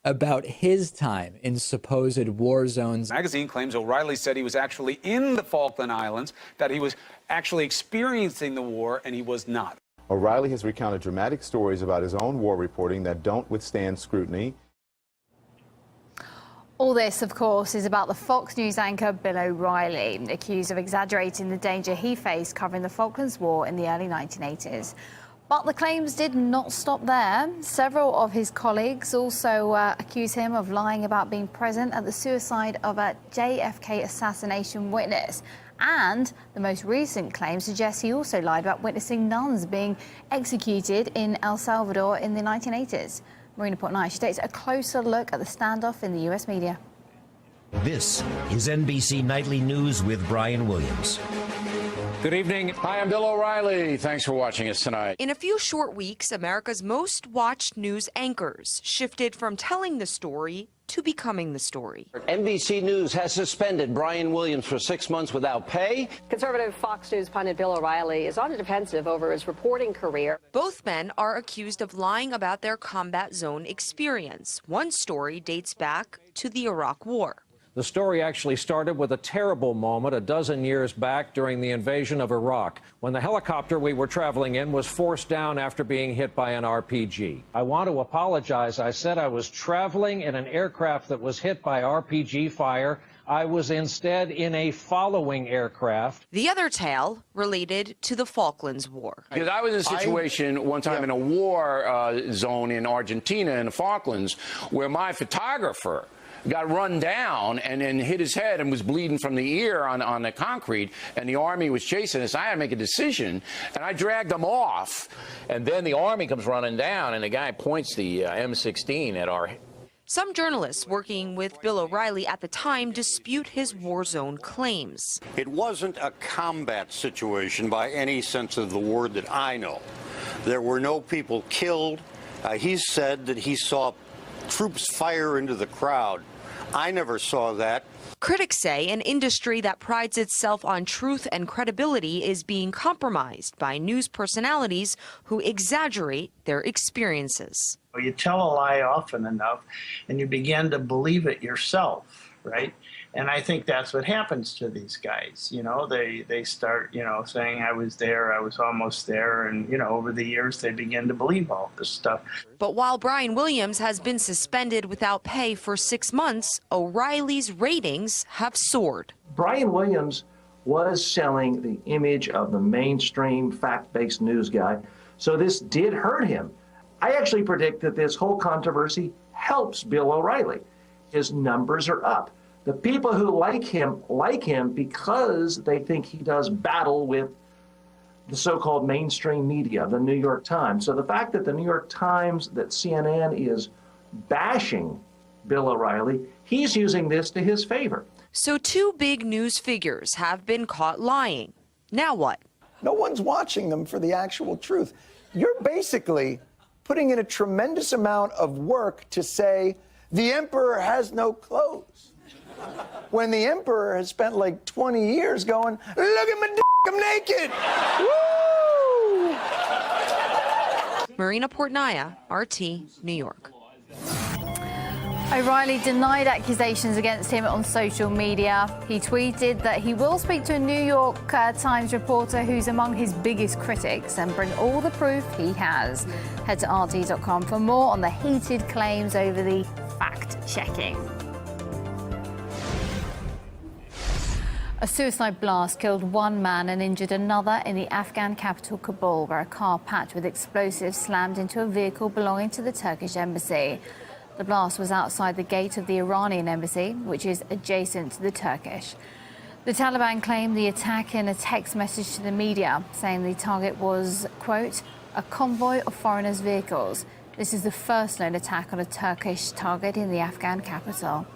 about his time in supposed war zones. The magazine claims O'Reilly said he was actually in the Falkland Islands, that he was actually experiencing the war, and he was not. O'Reilly has recounted dramatic stories about his own war reporting that don't withstand scrutiny. All this, of course, is about the Fox News anchor Bill O'Reilly, accused of exaggerating the danger he faced covering the Falklands War in the early 1980s. But the claims did not stop there. Several of his colleagues also accuse him of lying about being present at the suicide of a JFK assassination witness. And the most recent claim suggests he also lied about witnessing nuns being executed in El Salvador in the 1980s. Marina Portnoy, she takes a closer look at the standoff in the U.S. media. This is NBC Nightly News with Brian Williams. Good evening. Hi, I'm Bill O'Reilly. Thanks for watching us tonight. In a few short weeks, America's most watched news anchors shifted from telling the story to becoming the story. NBC News has suspended Brian Williams for 6 months without pay. Conservative Fox News pundit Bill O'Reilly is on the defensive over his reporting career. Both men are accused of lying about their combat zone experience. One story dates back to the Iraq War. The story actually started with a terrible moment a dozen years back during the invasion of Iraq, when the helicopter we were traveling in was forced down after being hit by an RPG. I want to apologize. I said I was traveling in an aircraft that was hit by RPG fire. I was instead in a following aircraft. The other tale related to the Falklands War. Because I was in a situation one time in a war zone in Argentina in the Falklands where my photographer got run down and then hit his head and was bleeding from the ear on the concrete, and the Army was chasing us. I had to make a decision, and I dragged them off. And then the Army comes running down, and the guy points the M16 at our... Some journalists working with Bill O'Reilly at the time dispute his war zone claims. It wasn't a combat situation by any sense of the word that I know. There were no people killed. He said that he saw troops fire into the crowd. I never saw that. Critics say an industry that prides itself on truth and credibility is being compromised by news personalities who exaggerate their experiences. You tell a lie often enough and you begin to believe it yourself, right? And I think that's what happens to these guys. You know, they start, saying I was there, I was almost there. And, over the years, they begin to believe all this stuff. But while Brian Williams has been suspended without pay for 6 months, O'Reilly's ratings have soared. Brian Williams was selling the image of the mainstream fact-based news guy. So this did hurt him. I actually predict that this whole controversy helps Bill O'Reilly. His numbers are up. The people who like him because they think he does battle with the so-called mainstream media, the New York Times. So the fact that the New York Times, that CNN is bashing Bill O'Reilly, he's using this to his favor. So two big news figures have been caught lying. Now what? No one's watching them for the actual truth. You're basically putting in a tremendous amount of work to say the emperor has no clothes, when the emperor has spent like 20 years going, look at my dick, I'm naked. Woo! Marina Portnoy, RT, New York. O'Reilly denied accusations against him on social media. He tweeted that he will speak to a New York Times reporter who's among his biggest critics and bring all the proof he has. Head to RT.com for more on the heated claims over the fact-checking. A suicide blast killed one man and injured another in the Afghan capital Kabul, where a car packed with explosives slammed into a vehicle belonging to the Turkish embassy. The blast was outside the gate of the Iranian embassy, which is adjacent to the Turkish. The Taliban claimed the attack in a text message to the media, saying the target was, quote, a convoy of foreigners' vehicles. This is the first known attack on a Turkish target in the Afghan capital.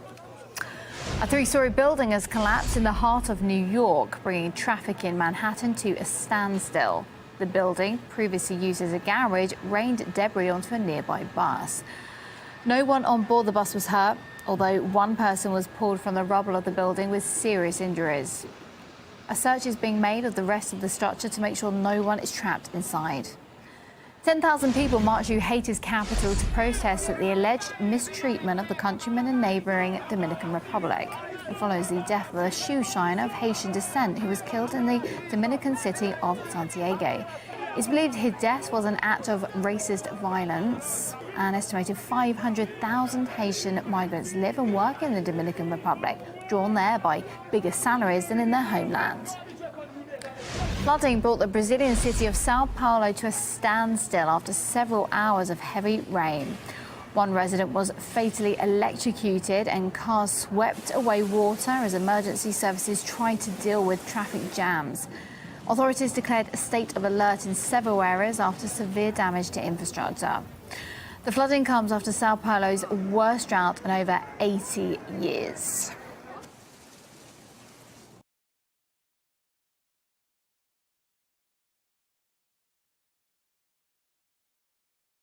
A three-story building has collapsed in the heart of New York, bringing traffic in Manhattan to a standstill. The building, previously used as a garage, rained debris onto a nearby bus. No one on board the bus was hurt, although one person was pulled from the rubble of the building with serious injuries. A search is being made of the rest of the structure to make sure no one is trapped inside. 10,000 people marched through Haiti's capital to protest at the alleged mistreatment of the countrymen in neighboring Dominican Republic. It follows the death of a shoe shiner of Haitian descent who was killed in the Dominican city of Santiago. It's believed his death was an act of racist violence. An estimated 500,000 Haitian migrants live and work in the Dominican Republic, drawn there by bigger salaries than in their homeland. Flooding brought the Brazilian city of Sao Paulo to a standstill after several hours of heavy rain. One resident was fatally electrocuted and cars swept away water as emergency services tried to deal with traffic jams. Authorities declared a state of alert in several areas after severe damage to infrastructure. The flooding comes after Sao Paulo's worst drought in over 80 years.